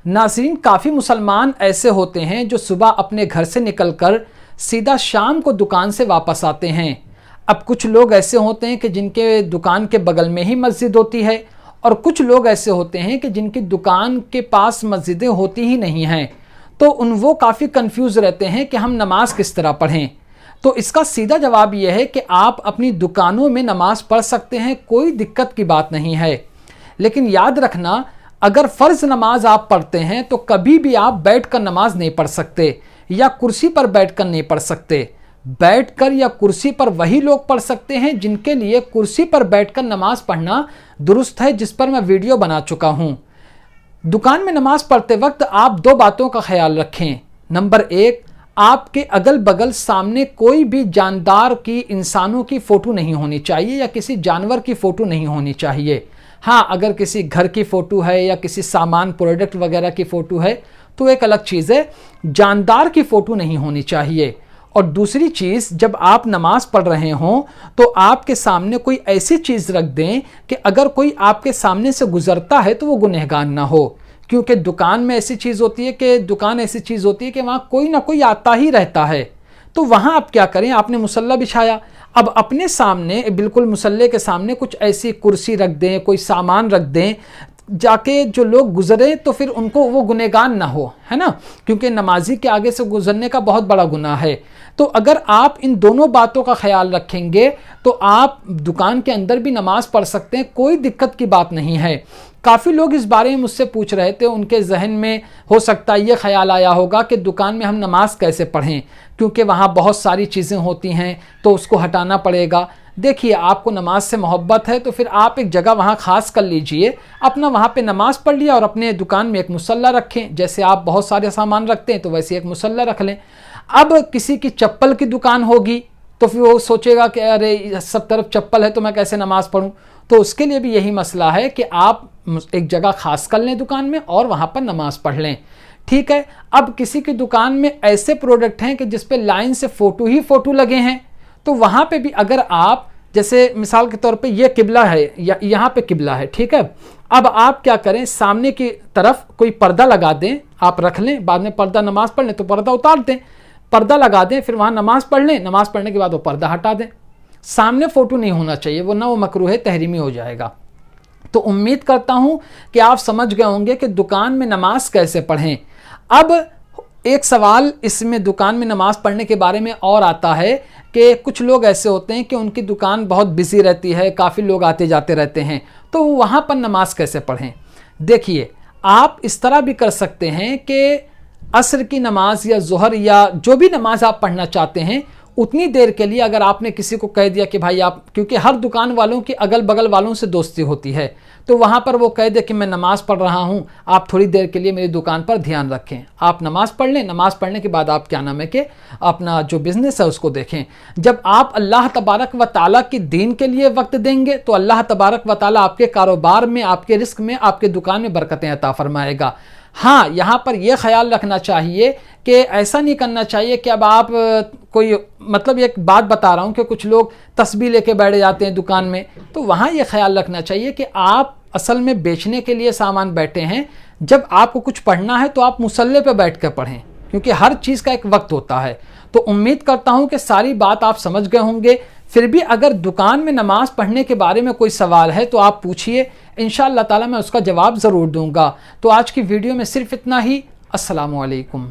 ناظرین، کافی مسلمان ایسے ہوتے ہیں جو صبح اپنے گھر سے نکل کر سیدھا شام کو دکان سے واپس آتے ہیں۔ اب کچھ لوگ ایسے ہوتے ہیں کہ جن کے دکان کے بغل میں ہی مسجد ہوتی ہے، اور کچھ لوگ ایسے ہوتے ہیں کہ جن کی دکان کے پاس مسجدیں ہوتی ہی نہیں ہیں، تو وہ کافی کنفیوز رہتے ہیں کہ ہم نماز کس طرح پڑھیں۔ تو اس کا سیدھا جواب یہ ہے کہ آپ اپنی دکانوں میں نماز پڑھ سکتے ہیں، کوئی دقت کی بات نہیں ہے۔ لیکن یاد رکھنا، اگر فرض نماز آپ پڑھتے ہیں تو کبھی بھی آپ بیٹھ کر نماز نہیں پڑھ سکتے، یا کرسی پر بیٹھ کر نہیں پڑھ سکتے۔ بیٹھ کر یا کرسی پر وہی لوگ پڑھ سکتے ہیں جن کے لیے کرسی پر بیٹھ کر نماز پڑھنا درست ہے، جس پر میں ویڈیو بنا چکا ہوں۔ دکان میں نماز پڑھتے وقت آپ دو باتوں کا خیال رکھیں۔ نمبر 1، آپ کے اگل بغل سامنے کوئی بھی جاندار کی، انسانوں کی فوٹو نہیں ہونی چاہیے، یا کسی جانور کی فوٹو نہیں ہونی چاہیے۔ ہاں، اگر کسی گھر کی فوٹو ہے یا کسی سامان پروڈکٹ وغیرہ کی فوٹو ہے تو ایک الگ چیز ہے، جاندار کی فوٹو نہیں ہونی چاہیے۔ اور دوسری چیز، جب آپ نماز پڑھ رہے ہوں تو آپ کے سامنے کوئی ایسی چیز رکھ دیں کہ اگر کوئی آپ کے سامنے سے گزرتا ہے تو وہ گنہگار نہ ہو، کیونکہ دکان ایسی چیز ہوتی ہے کہ وہاں کوئی نہ کوئی آتا ہی رہتا ہے۔ تو وہاں آپ کیا کریں، آپ نے مصلی بچھایا، اب اپنے سامنے بالکل مصلی کے سامنے کچھ ایسی کرسی رکھ دیں، کوئی سامان رکھ دیں، جا کے جو لوگ گزریں تو پھر ان کو وہ گنہگار نہ ہو، ہے نا، کیونکہ نمازی کے آگے سے گزرنے کا بہت بڑا گناہ ہے۔ تو اگر آپ ان دونوں باتوں کا خیال رکھیں گے تو آپ دکان کے اندر بھی نماز پڑھ سکتے ہیں، کوئی دقت کی بات نہیں ہے۔ کافی لوگ اس بارے میں مجھ سے پوچھ رہے تھے، ان کے ذہن میں ہو سکتا ہے یہ خیال آیا ہوگا کہ دکان میں ہم نماز کیسے پڑھیں، کیونکہ وہاں بہت ساری چیزیں ہوتی ہیں تو اس کو ہٹانا پڑے گا۔ دیکھیے، آپ کو نماز سے محبت ہے تو پھر آپ ایک جگہ وہاں خاص کر لیجئے، اپنا وہاں پہ نماز پڑھ لیا، اور اپنے دکان میں ایک مصلی رکھیں، جیسے آپ بہت سارے سامان رکھتے ہیں تو ویسے ایک مصلی رکھ لیں۔ اب کسی کی چپل کی دکان ہوگی تو پھر وہ سوچے گا کہ ارے سب طرف چپل ہے تو میں کیسے نماز پڑھوں، تو اس کے لیے بھی یہی مسئلہ ہے کہ آپ ایک جگہ خاص کر لیں دکان میں اور وہاں پر نماز پڑھ لیں، ٹھیک ہے۔ اب کسی کی دکان میں ایسے پروڈکٹ ہیں کہ جس پہ لائن سے فوٹو ہی فوٹو لگے ہیں، تو وہاں پہ بھی اگر آپ، جیسے مثال کے طور پہ یہ قبلہ ہے، یہاں پہ قبلہ ہے، ٹھیک ہے، اب آپ کیا کریں، سامنے کی طرف کوئی پردہ لگا دیں، آپ رکھ لیں، بعد میں پردہ نماز پڑھ لیں تو پردہ اتار دیں، پردہ لگا دیں، پھر وہاں نماز پڑھ لیں، نماز پڑھنے کے بعد وہ پردہ ہٹا دیں۔ سامنے فوٹو نہیں ہونا چاہیے، ورنہ وہ مکروہ تحریمی ہو جائے گا۔ تو امید کرتا ہوں کہ آپ سمجھ گئے ہوں گے کہ دکان میں نماز کیسے پڑھیں۔ اب ایک سوال اس میں دکان میں نماز پڑھنے کے بارے میں اور آتا ہے کہ کچھ لوگ ایسے ہوتے ہیں کہ ان کی دکان بہت بزی رہتی ہے، کافی لوگ آتے جاتے رہتے ہیں، تو وہاں پر نماز کیسے پڑھیں؟ دیکھیے، آپ اس طرح بھی کر سکتے ہیں کہ عصر کی نماز یا ظہر یا جو بھی نماز آپ پڑھنا چاہتے ہیں، اتنی دیر کے لیے اگر آپ نے کسی کو کہہ دیا کہ بھائی آپ، کیونکہ ہر دکان والوں کی اگل بغل والوں سے دوستی ہوتی ہے، تو وہاں پر وہ کہہ دے کہ میں نماز پڑھ رہا ہوں، آپ تھوڑی دیر کے لیے میری دکان پر دھیان رکھیں، آپ نماز پڑھ لیں، نماز پڑھنے کے بعد آپ کیا نام ہے کہ اپنا جو بزنس ہے اس کو دیکھیں۔ جب آپ اللہ تبارک و تعالیٰ کی دین کے لیے وقت دیں گے تو اللہ تبارک و تعالیٰ آپ کے کاروبار میں، آپ کے رزق میں، آپ کے دکان میں برکتیں عطا فرمائے گا۔ ہاں، یہاں پر یہ خیال رکھنا چاہیے کہ ایسا نہیں کرنا چاہیے کہ اب آپ کوئی، مطلب ایک بات بتا رہا ہوں کہ کچھ لوگ تسبیح لے کے بیٹھ جاتے ہیں دکان میں، تو وہاں یہ خیال رکھنا چاہیے کہ آپ اصل میں بیچنے کے لیے سامان بیٹھے ہیں، جب آپ کو کچھ پڑھنا ہے تو آپ مصلی پہ بیٹھ کر پڑھیں، کیونکہ ہر چیز کا ایک وقت ہوتا ہے۔ تو امید کرتا ہوں کہ ساری بات آپ سمجھ گئے ہوں گے۔ پھر بھی اگر دکان میں نماز پڑھنے کے بارے میں کوئی سوال ہے تو آپ پوچھیے، انشاءاللہ تعالی میں اس کا جواب ضرور دوں گا۔ تو آج کی ویڈیو میں صرف اتنا ہی۔ السلام علیکم۔